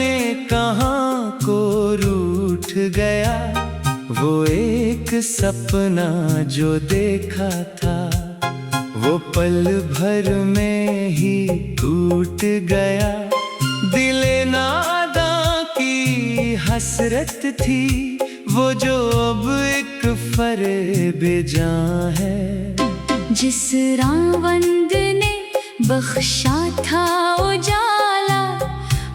में कहाँ को रूठ गया, वो एक सपना जो देखा था, वो पल भर में ही टूट गया। दिले नादा की हसरत थी, वो जो अब एक फरेबे जां है। जिस रावंद ने बख्शा था उजाला,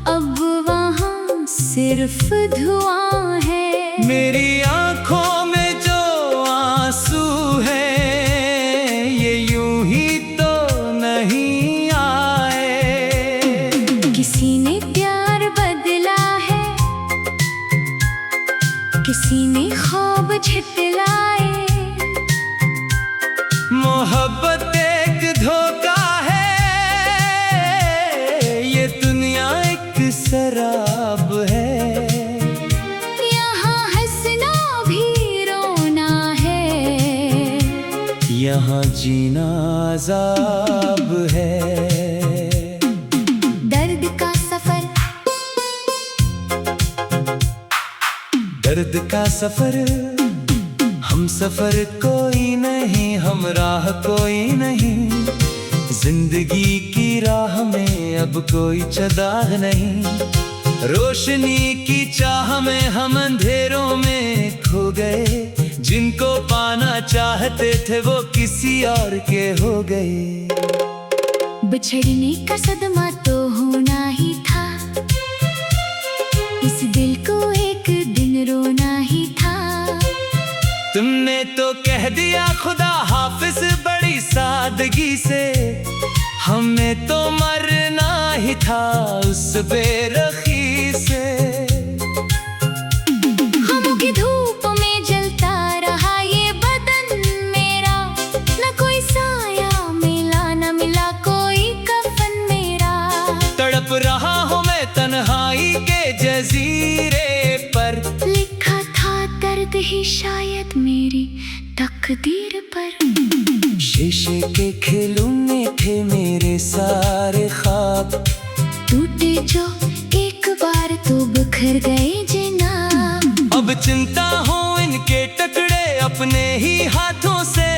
अब वहाँ सिर्फ धुआं है। मेरी आंखों में जो आंसू है, ये यूं ही तो नहीं आए। किसी ने प्यार बदला है, किसी ने ख्वाब झितलाए। मोहब्बत एक धोखा है, ये दुनिया एक शराब है। यहाँ हंसना भी रोना है, यहाँ जीना अज़ाब है। दर्द का सफर, दर्द का सफर, हम सफर कोई नहीं, हम राह कोई नहीं। जिंदगी की राह में अब कोई चराग नहीं। रोशनी की चाह में हम अंधेरों में खो गए। जिनको पाना चाहते थे वो किसी और के हो गए। बिछड़ने का सदमा तो होना ही था, इस दिल को एक दिन रोना ही था। तुमने तो कह दिया खुदा हाफिज बड़ी सादगी से, हमें तो मरना ही था उस बेरखी से। गमों की धूप में जलता रहा ये बदन मेरा, न कोई साया मिला न मिला कोई कफन मेरा। तड़प रहा हूँ मैं तन्हाई के जजीरे पर, लिखा था दर्द ही शायद मेरी तकदीर पर। शीशे के खिलौने थे मेरे सारे ख्वाब, टूटे जो एक बार तो बिखर गए जनाब। अब चिंता हो इनके टुकड़े अपने ही हाथों से।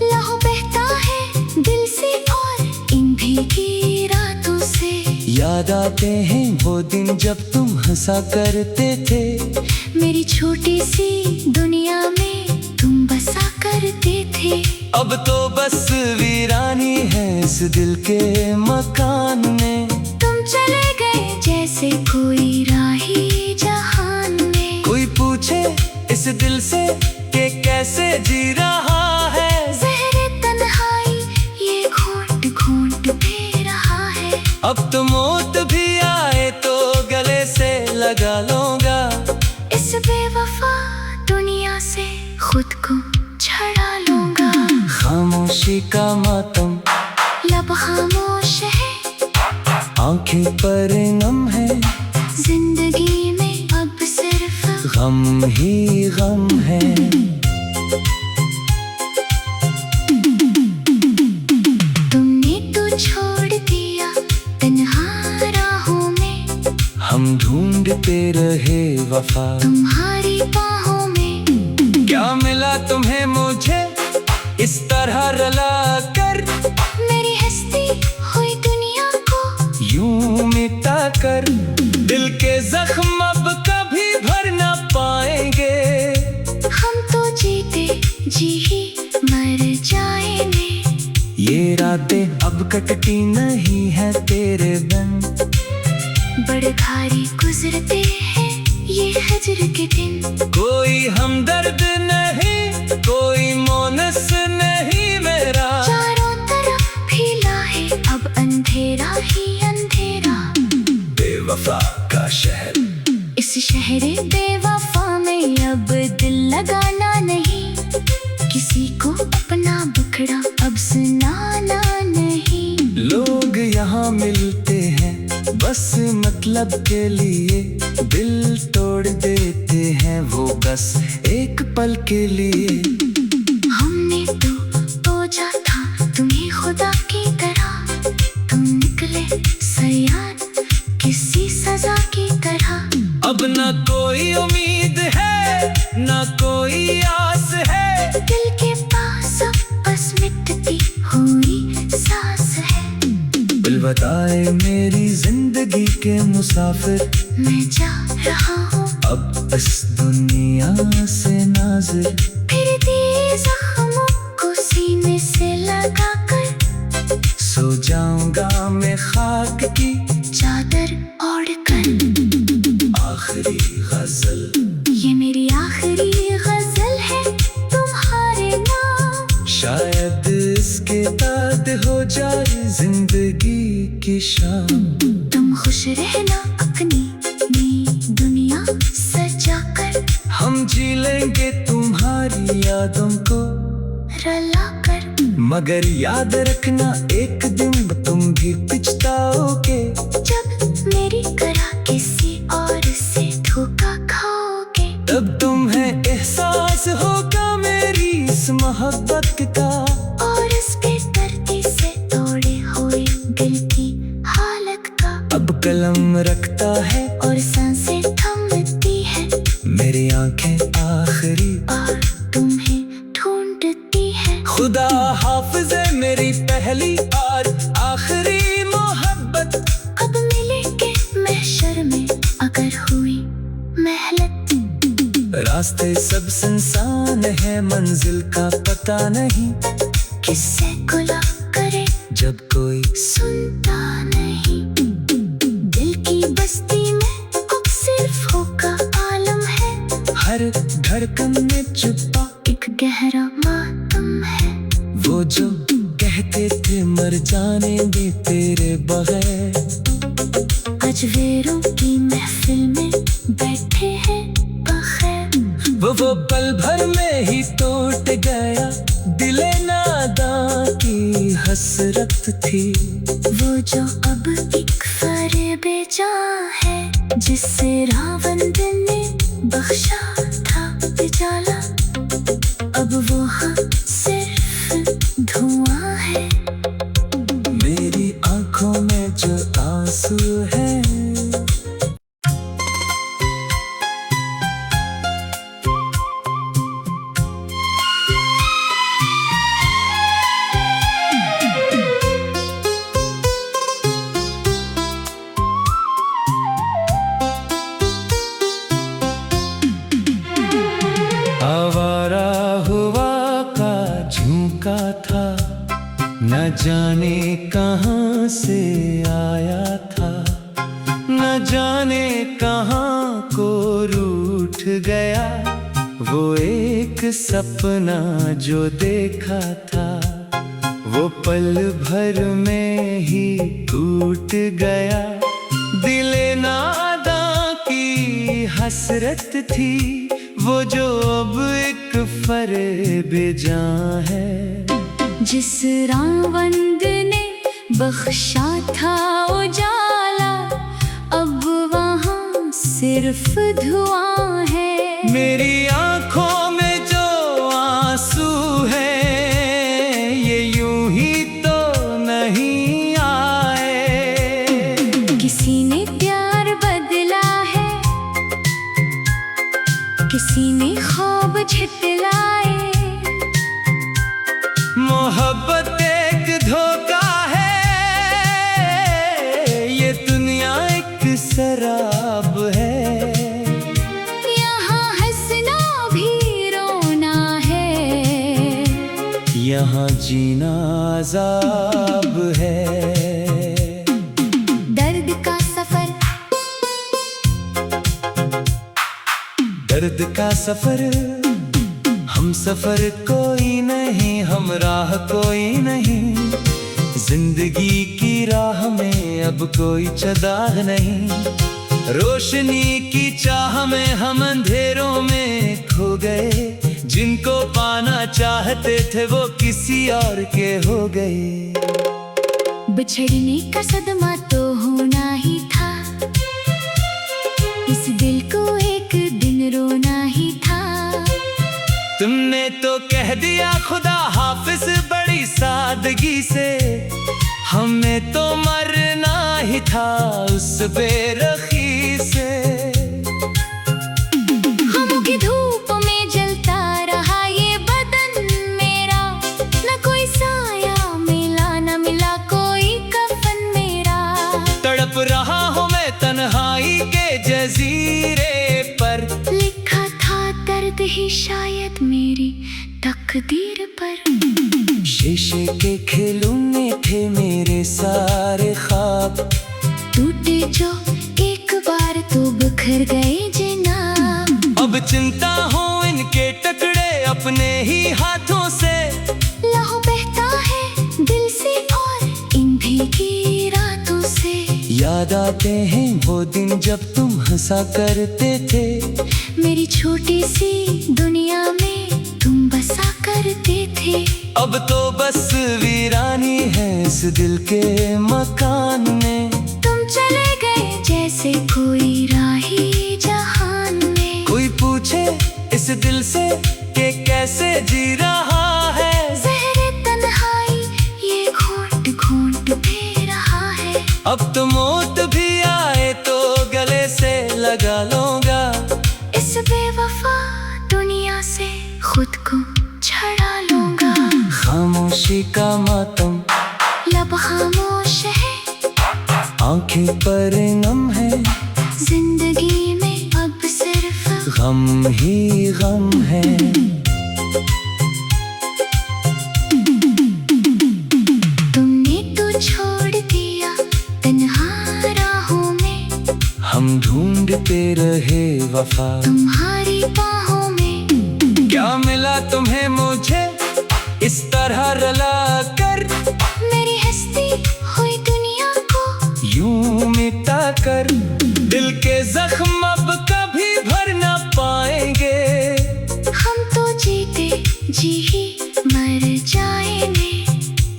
लहू बहता है दिल से और इन भीगी रातों से। याद आते हैं वो दिन जब तुम हंसा करते थे, मेरी छोटी सी दुनिया में तुम बसा करते थे। अब तो बस वीरानी है इस दिल के मकान में। तुम चले गए जैसे कोई राही जहान में। कोई पूछे इस दिल से कि कैसे जी रहा है, ज़हरे तन्हाई ये घोंट घोंट दे रहा है। अब तो मौत भी आए तो गले से लगा लूंगा, इस बेवफा दुनिया से खुद को छड़ा लूंगा। खामोशी का मातम, लब खामोश है, आंखें पर नम है। जिंदगी में अब सिर्फ गम ही गम है। तुमने तो छोड़ दिया तन्हा राहों में, हम ढूंढते रहे वफा तुम्हारी बाहों में। क्या मिला तुम्हें मुझे इस तरह रला कर, मेरी हस्ती हुई दुनिया को यूं मिटा कर। दिल के जख्म अब कभी भर ना पाएंगे, हम तो जीते जी ही मर जाएंगे। ये रातें अब कटती नहीं है तेरे बिन, बड़े भारी गुजरते हैं ये हजर के दिन। कोई हमदर्द नहीं, कोई मोनस नहीं मेरा। चारों तरफ फैला है अब अंधेरा ही अंधेरा। बेवफा का शहर, इस शहर बेवफा में अब दिल लगाना नहीं, किसी को अपना बखड़ा अब सुनाना नहीं। लोग यहाँ मिलते हैं बस मतलब के लिए, दिल तोड़ देते हैं वो बस एक पल के लिए। हमने तो सोचा था तुम्हें खुदा की तरह, तुम निकले सयान किसी सजा की तरह। अब ना कोई उम्मीद है, ना कोई आस है। दिल के पास अब बस मिटती हुई सांस है। दिल बताए मेरी जिंदगी के मुसाफिर, मैं जा रहा हूँ अब इस दुनिया से नाज़िर। फिर दिए जख्मों को सीने से लगाकर, सो जाऊंगा मैं खाक की चादर ओढ़ कर। आखिरी गजल, ये मेरी आखिरी गजल है तुम्हारे नाम। शायद इसके बाद हो जाए जिंदगी की शाम। तुम खुश रहना अपनी नई दुनिया सजा कर, हम जी लेंगे तुम्हारी यादों को रला कर। मगर याद रखना एक दिन तुम भी पछताओगे, जब मेरी तरह किसी और से धोखा खाओगे। तब तुम्हें एहसास होगा मेरी इस मोहब्बत का, और इस बेदर्दी से तोड़े हुए दिल की हालत का। अब कलम रखता है और सांसें थमती है, मेरी आंखें आखिरी और तुम्हें ढूंढती है। खुदा हाफिज है मेरी पहली और आखिरी मोहब्बत। अब मिलेंगे महशर में अगर हुई मेहनत। रास्ते सब सुनसान है, मंजिल का पता नहीं, किससे गुला करे जब कोई सुनता नहीं। दिल की बस्ती में अब सिर्फ होका आलम है, हर धड़कन में छुपा एक गहरा मातम है। वो जो कहते थे मर जाने दे तेरे बगैर, आज वेरों की महफिल में बैठे हैं बखैर। वो पल भर में ही टूट गया दिले नादां की हसरत थी। वो जो अब एक फरेबे जां है, जिससे रावण ने बख्शा था उजाला। अब वो हाँ सिर्फ धुआं है, मेरी आंखों में जो आंसू है। आवारा हुआ का झोंका था, न जाने कहाँ से आया था, न जाने कहाँ को रूठ गया। वो एक सपना जो देखा था, वो पल भर में ही टूट गया। दिले नादां की हसरत थी, वो जो अब एक फरेबे जां है। जिस रावण ने बख्शा था उजाला, अब वहाँ सिर्फ धुआं है। मेरी आंखों में जो आंसू है, ये यूं ही तो नहीं आए। किसी ने प्यार बदला है, किसी ने ख्वाब झितलाए। मोहब्बत एक धोखा है, ये दुनिया एक शराब है। यहाँ हंसना भी रोना है, यहाँ जीना अज़ाब है। दर्द का सफर, दर्द का सफर, हम सफर कोई नहीं, हम राह कोई नहीं। जिंदगी की राह में अब कोई चदाग नहीं। रोशनी की चाह में हम अंधेरों में खो गए। जिनको पाना चाहते थे वो किसी और के हो गए। बिछड़ने का सदमा तो होना ही था, इस दिल को एक दिन रोना ही था। तुमने तो कह दिया खुदा हाफिज बड़ी सादगी से, हमें तो मरना ही था उस बेरखी से। जजीरे पर। लिखा था दर्द ही शायद मेरी तकदीर पर। शीशे के खिलौने थे मेरे सारे ख्वाब, टूटे जो एक बार तो बिखर गए जनाब। अब चिंता हो इनके टुकड़े अपने ही हाथों से। लहू बहता है दिल से और इन भीगी रातों से। याद आते हैं वो दिन जब तुम हंसा करते थे, मेरी छोटी सी दुनिया में तुम बसा करते थे। अब तो बस वीरानी है इस दिल के मकान में। तुम चले गए जैसे कोई राही जहान में। कोई पूछे इस दिल से कि कैसे जी रहा है। ज़हरे तन्हाई ये घोंट घोंट दे रहा है। अब तो मौत भी आए तो गले से लगा लूंगा। इस बेवफा दुनिया से खुद को छड़ा लूंगा। खामोशी का मातम, लब खामोश है, आंखें पर नम है। जिंदगी में अब सिर्फ गम ही गम है। तुमने तो छोड़ दिया तन्हा राहों में। हम ढूंढते रहे वफा तुम्हारी बाहों में। क्या मिला तुम्हें मुझे इस तरह रला कर। मेरी हस्ती हुई दुनिया को यूं मिटा कर। दिल के जख्म अब कभी भर ना पाएंगे। हम तो जीते जी ही मर जाएंगे।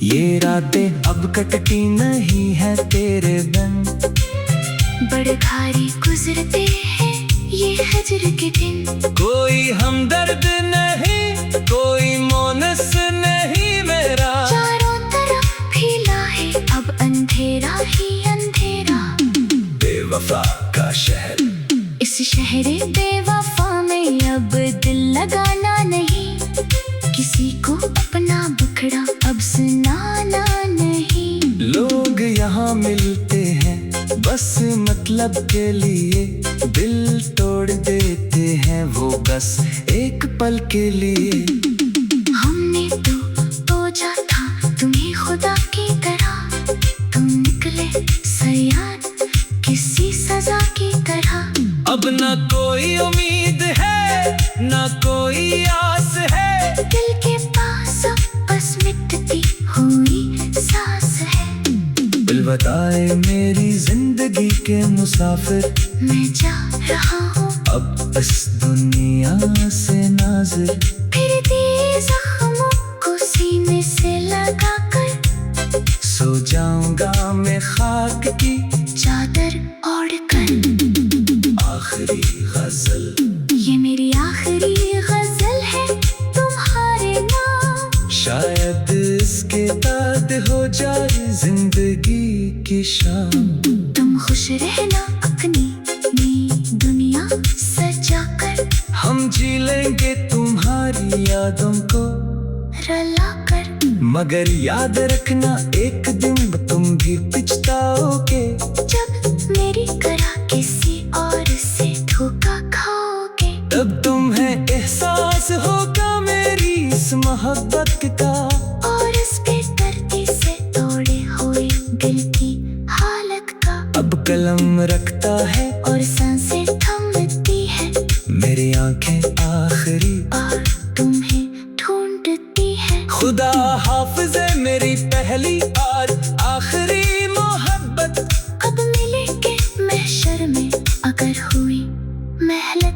ये रातें अब कटती नहीं है तेरे बिन। बड़े भारी गुजरते हैं ये हजर के दिन। कोई हमदर्द नहीं, कोई मोनस नहीं मेरा। चारों तरफ फैला है अब अंधेरा ही अंधेरा। बेवफा का शहर, इस शहर बेवफा में अब दिल लगाना नहीं। किसी को अपना बखड़ा अब सुनाना नहीं। लोग यहाँ मिलते हैं बस मतलब के लिए। दिल तोड़ देते हैं वो बस एक पल के लिए। हमने तो सोचा था तुम्हें खुदा की तरह। तुम निकले सयान किसी सजा की तरह। अब ना कोई उम्मीद है ना कोई आस है। दिल के पास अब बस मिटती हुई सांस है। दिल बताए मेरी जिंदगी के मुसाफिर, मैं जा रहा हूँ अब इस दुनिया से नाज़िर। फिर दिए जख्मों को सीने से लगा कर। सो जाऊंगा मैं खाक की चादर ओढ़ कर। आखिरी गजल, ये मेरी आखिरी गजल है तुम्हारे नाम। शायद इसके बाद हो जाए जिंदगी की शाम। तुम खुश रहना अपनी नई दुनिया सजा कर। हम जी लेंगे तुम्हारी यादों को रला कर। मगर याद रखना एक दिन तुम भी पछताओगे। जब मेरी तरह किसी और से धोखा खाओगे। तब तुम्हें एहसास होगा मेरी इस मोहब्बत का। और इस बेदर्दी से तोड़े हुए दिल की हालत का। अब कलम रखता है और सांसें थमती है। मेरी आंखें आखिरी और तुम्हें ढूंढती है। खुदा हाफिज है मेरी पहली और आखिरी मोहब्बत। अब मिलेंगे महशर में अगर हुई मेहनत।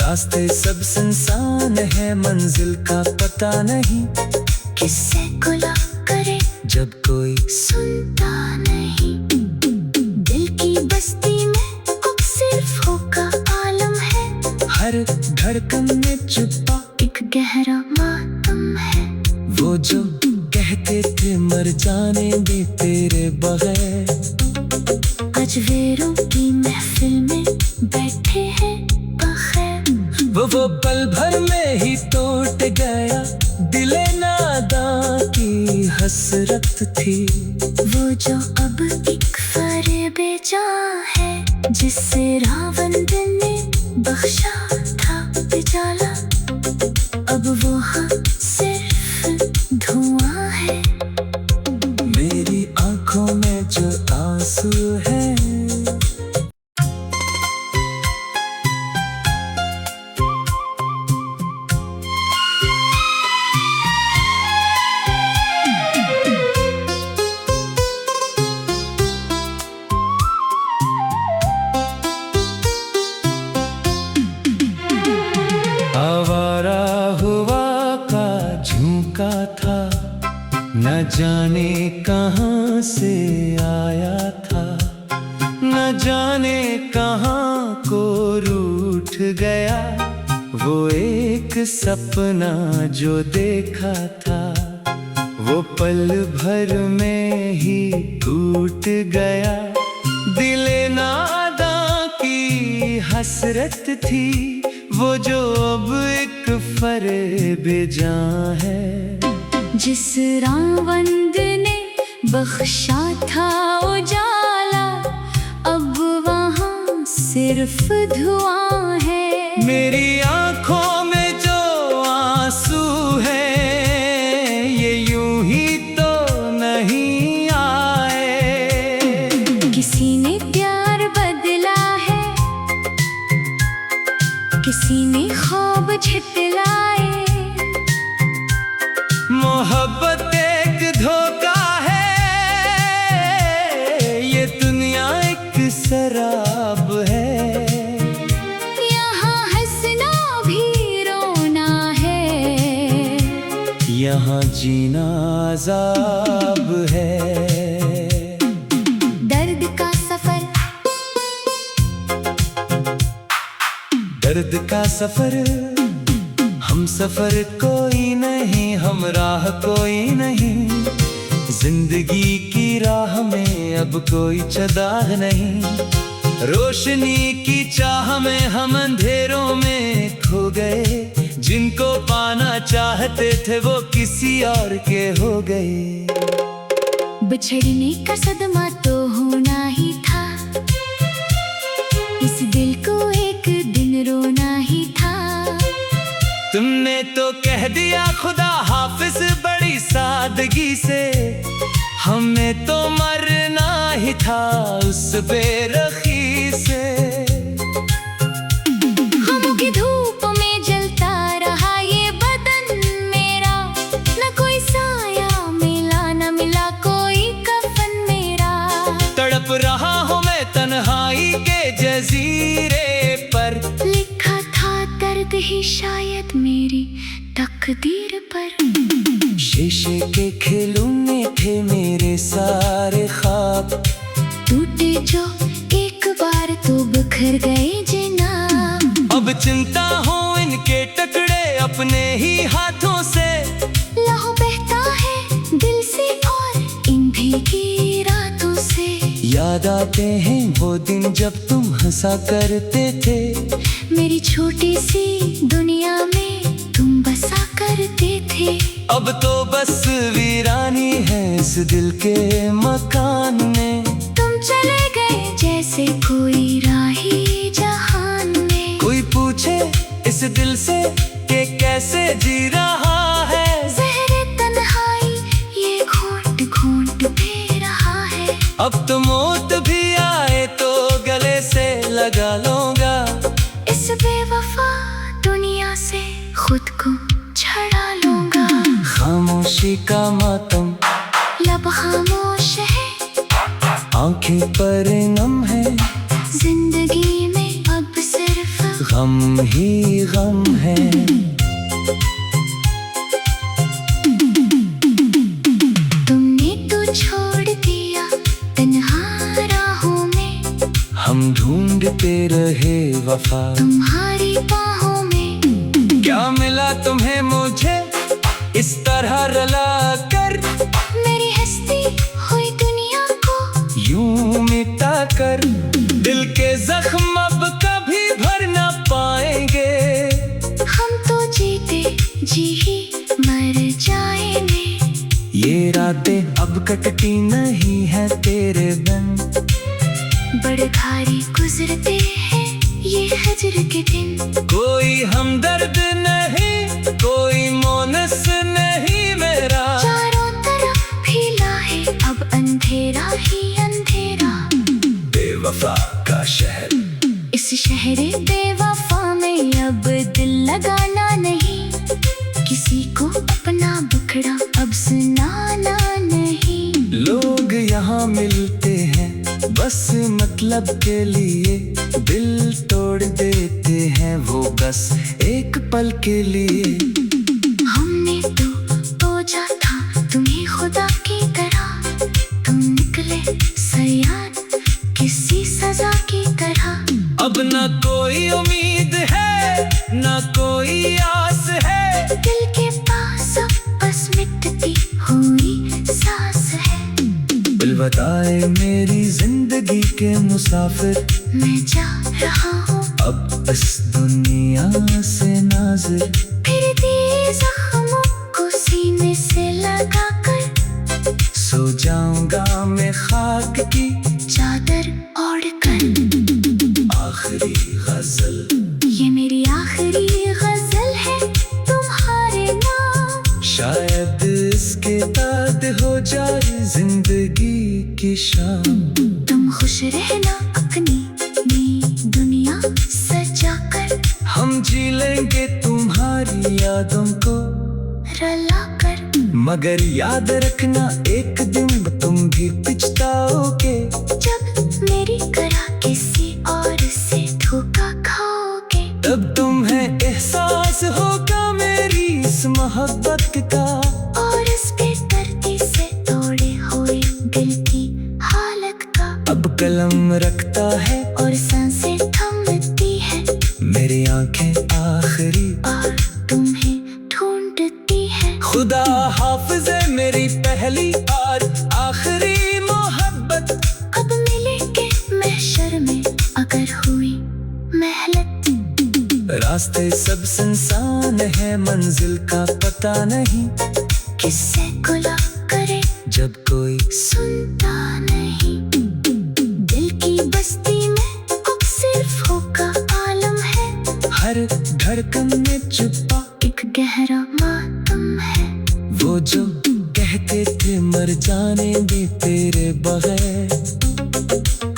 रास्ते सब सुनसान है मंजिल का पता नहीं। किससे गुला करे जब कोई सुनता नहीं। दिल की बस्ती में अब सिर्फ होगा आलम है। हर धड़कन में छुपा एक गहरा मातम है। वो जो कहते थे मर जाने दे तेरे बगैर। आज वेरों की महफिल में बैठे हैं बखैर। वो पल भर में ही टूट गया दिले नादां की हसरत थी। वो जो अब एक फरेब जा है। जिस रावण ने बख्शा था उजाला, अब वो सिर्फ धुआं है। मेरी आंखों में जो आंसू है, आवारा हुआ का झोंका था, न जाने कहाँ से आया था, न जाने कहाँ को रूठ गया। वो एक सपना जो देखा था, वो पल भर में ही टूट गया। दिले नादा की हसरत थी, वो जो अब एक फरेबे जां है। जिस रावण ने बख्शा था उजाला, अब वहाँ सिर्फ धुआं है। मेरी आंखों में जो आंसू है, ये यूं ही तो नहीं आए। किसी ने प्यार बदला है, किसी ने ख्वाब झितलाए। मोहब्बत एक धोखा है, ये दुनिया एक शराब है। यहाँ हंसना भी रोना है, यहाँ जीना अज़ाब है। दर्द का सफर, दर्द का सफर, हम सफर कोई नहीं, हम राह कोई नहीं। जिंदगी की राह में अब कोई चदार नहीं। रोशनी की चाह में हम अंधेरों में खो गए। जिनको पाना चाहते थे वो किसी और के हो गए। बिछड़ने का सदमा तो होना ही था, इस दिल को एक दिन रोना ही था। तुमने तो कह दिया खुदा हाफिज बड़ी सादगी से, हमें तो मरना ही था उस बेरखी से। गमों की धूप में जलता रहा ये बदन मेरा, न कोई साया मिला न मिला कोई कफन मेरा। तड़प रहा हूँ मैं तन्हाई के जजीरे पर, लिखा था दर्द ही शायद मेरी तकदीर पर। शीशे के खिलौने थे मेरे सारे ख्वाब, टूटे जो एक बार तो बिखर गए जनाब। अब चिंता हो इनके टुकड़े अपने ही हाथों से। लहू बहता है दिल से और इन भीगी रातों से। याद आते हैं वो दिन जब तुम हंसा करते थे, मेरी छोटी सी दुनिया में तुम बसा करते थे। अब तो बस वीरानी है इस दिल के मकान में। तुम चले गए जैसे कोई राही जहान में। कोई पूछे इस दिल से कि कैसे जी रहा है। ज़हरे तन्हाई ये घोंट घोंट पी रहा है। अब तो मौत भी आए तो गले से लगा लूंगा। इस बेवफा दुनिया से खुद को छड़ा लूंगा। खामोशी का मातम, लब खामोश है, आंखें पर नम है। जिंदगी में अब सिर्फ गम ही गम है। तुमने तो छोड़ दिया तन्हा राहों में, हम ढूंढते रहे वफा तुम्हारी बाहों में। क्या मिला तुम्हें मुझे इस तरह रला कर, मेरी हस्ती हुई दुनिया को यूं मिटा कर। दिल के जख्म अब कभी भर ना पाएंगे। हम तो जीते जी ही मर जाएंगे। ये रातें अब कटती नहीं है तेरे बिन। बड़े भारी गुजरते ये हजर के दिन। कोई हमदर्द नहीं, कोई मोनस नहीं मेरा। चारों तरफ फैला है अब अंधेरा ही अंधेरा। बेवफा का शहर, इस शहर बेवफा में अब दिल लगाना नहीं। किसी को अपना बखड़ा अब सुनाना नहीं। लोग यहाँ मिलते हैं बस मतलब के लिए, दिल तोड़ देते हैं वो बस एक पल के लिए। हमने तो सोचा था तुम्हें खुदा की तरह, तुम निकले सयाद किसी सजा की तरह। अब ना कोई उम्मीद है ना कोई आस है, दिल के पास अब बस मिटती हुई सांस है। बताए मेरी जिंदगी के मुसाफिर, मैं जा रहा हूँ अब इस दुनिया से नाज़िर। फिर दिए जख्मों को सीने से लगाकर, सो जाऊंगा मैं खाक की चादर ओढ़कर। आखिरी गजल, ये मेरी आखिरी गजल है तुम्हारे नाम। शायद इसके बाद हो जाए जिंदगी की शाम। तुम खुश रहना अपनी नई दुनिया सजाकर, हम जी लेंगे तुम्हारी यादों को रलाकर। मगर याद रखना एक दिन तुम भी पछताओगे, जब मेरी तरह किसी और से धोखा खाओगे। तब तुम्हें एहसास होगा मेरी इस मोहब्बत का, और इस बेदर्दी से तोड़े हुए दिल की हालत का। अब कलम रखता है और सांसें थमती है, मेरी आंखें आखिरी और तुम्हें ढूंढती है। खुदा हाफिज़ है मेरी पहली और आखिरी मोहब्बत। अब मिलेंगे महशर में अगर हुई मेहनत। रास्ते सब सुनसान है, मंजिल का पता नहीं, किससे गुला करे जब कोई सुनता नहीं। दिल की बस्ती में अब सिर्फ होगा आलम है, हर धड़कन में छुपा एक गहरा मातम है। वो जो कहते थे मर जाने दे तेरे बगैर,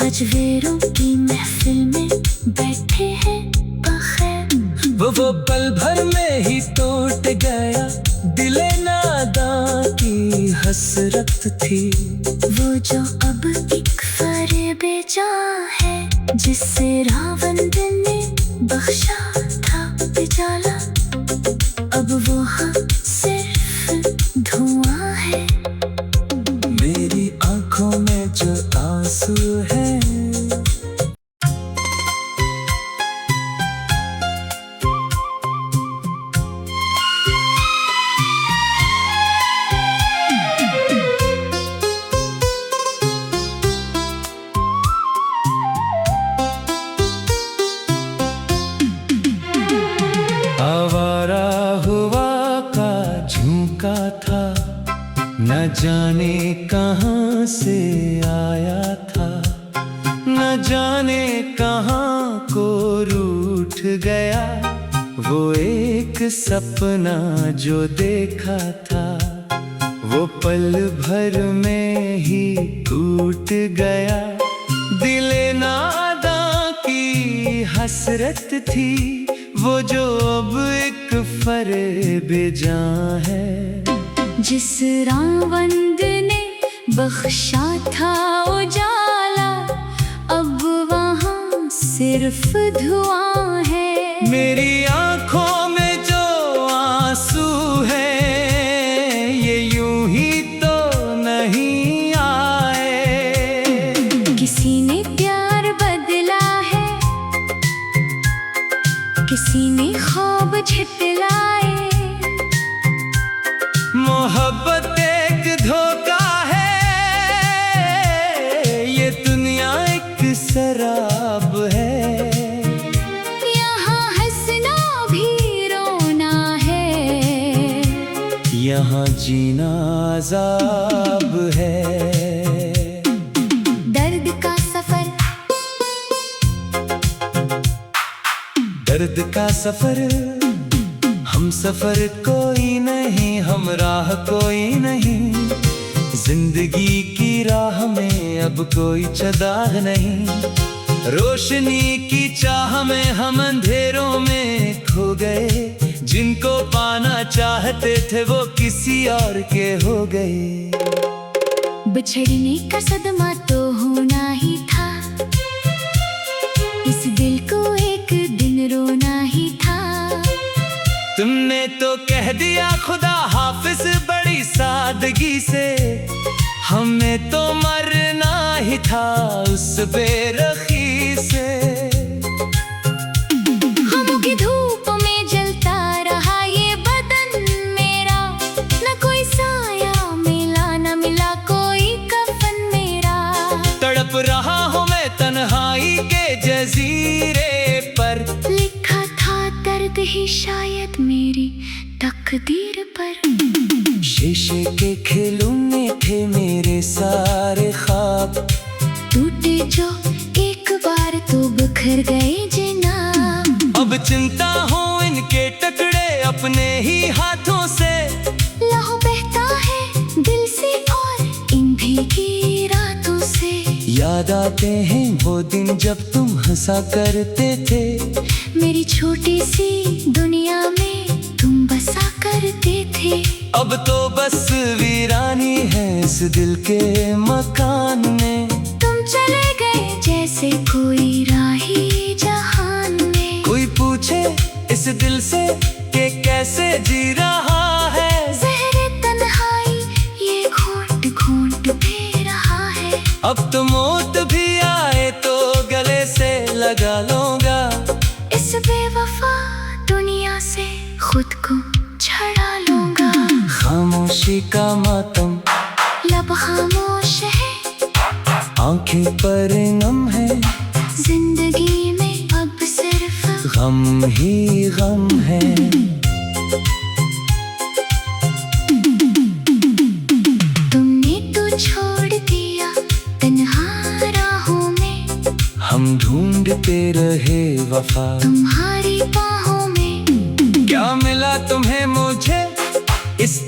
आज वेरों की महफिल में बैठे हैं बखैर। वो पल भर में ही टूट गया, दिले नादां की हसरत थी। वो जो अब एक फरेबे जां है, जिससे रावण ने बख्शा था उजाला। अब वो हाँ सिर्फ धुआं है, मेरी आंखों में जो आंसू है। आवारा हुआ का झोंका था, न जाने कहाँ से आया था, न जाने कहाँ को रूठ गया। वो एक सपना जो देखा था, वो पल भर में ही टूट गया। दिले नादां की हसरत थी, वो जो अब एक फरेबे जां है। जिस रावण ने बख्शा था उजाला, अब वहाँ सिर्फ धुआं है। मेरी आंखों में जो आंसू है, ये यूं ही तो नहीं आए। किसी ने प्यार बदला है, किसी ने ख्वाब झिटलाए। मोहब्बत एक धोखा है, ये दुनिया एक शराब है। यहाँ हंसना भी रोना है, यहाँ जीना अज़ाब है। दर्द का सफर दर्द का सफर, हम सफर कोई नहीं, हम राह कोई नहीं। जिंदगी की राह में अब कोई चदाग नहीं। रोशनी की चाह में हम अंधेरों में खो गए। जिनको पाना चाहते थे वो किसी और के हो गए। बिछड़ने का सदमा तो होना ही था, इस दिल को एक दिन रोना ही था। तुमने तो कह दिया खुदा हाफिज बड़ी सादगी से, हमें तो मरना ही था उस बेरखी से। गमों की धूप में जलता रहा ये बदन मेरा, न कोई साया मिला न मिला कोई कफन मेरा। तड़प रहा हूँ मैं तन्हाई के जजीरे पर, लिखा था दर्द ही शायद मेरी तकदीर पर। शीशे के खिलौने थे मेरे सारे ख्वाब, टूटे जो एक बार तो बिखर गए जनाब। अब चिंता हो इनके टुकड़े अपने ही हाथों से। लहू बहता है दिल से और इन भीगी रातों से। याद आते हैं वो दिन जब तुम हंसा करते थे, मेरी छोटी सी दुनिया में तुम बसा करते थे। अब तो बस वीरानी है इस दिल के मकान में। तुम चले गए जैसे कोई राही जहान में। कोई पूछे इस दिल से कि कैसे जी रहा है, ज़हरे तन्हाई ये घोंट घोंट पी रहा है। अब तो मौत भी आए तो गले से लगा लूंगा। इस बेवफा दुनिया से खुद को छड़ा लूंगा। खामोशी का मातम, लब खामोश है, आंखें पर नम है। जिंदगी में अब सिर्फ गम ही गम है। तुमने तो छोड़ दिया तन्हा राहों में, हम ढूंढते रहे वफा तुम्हारी बाहों में। क्या मिला तुम्हें मुझे इस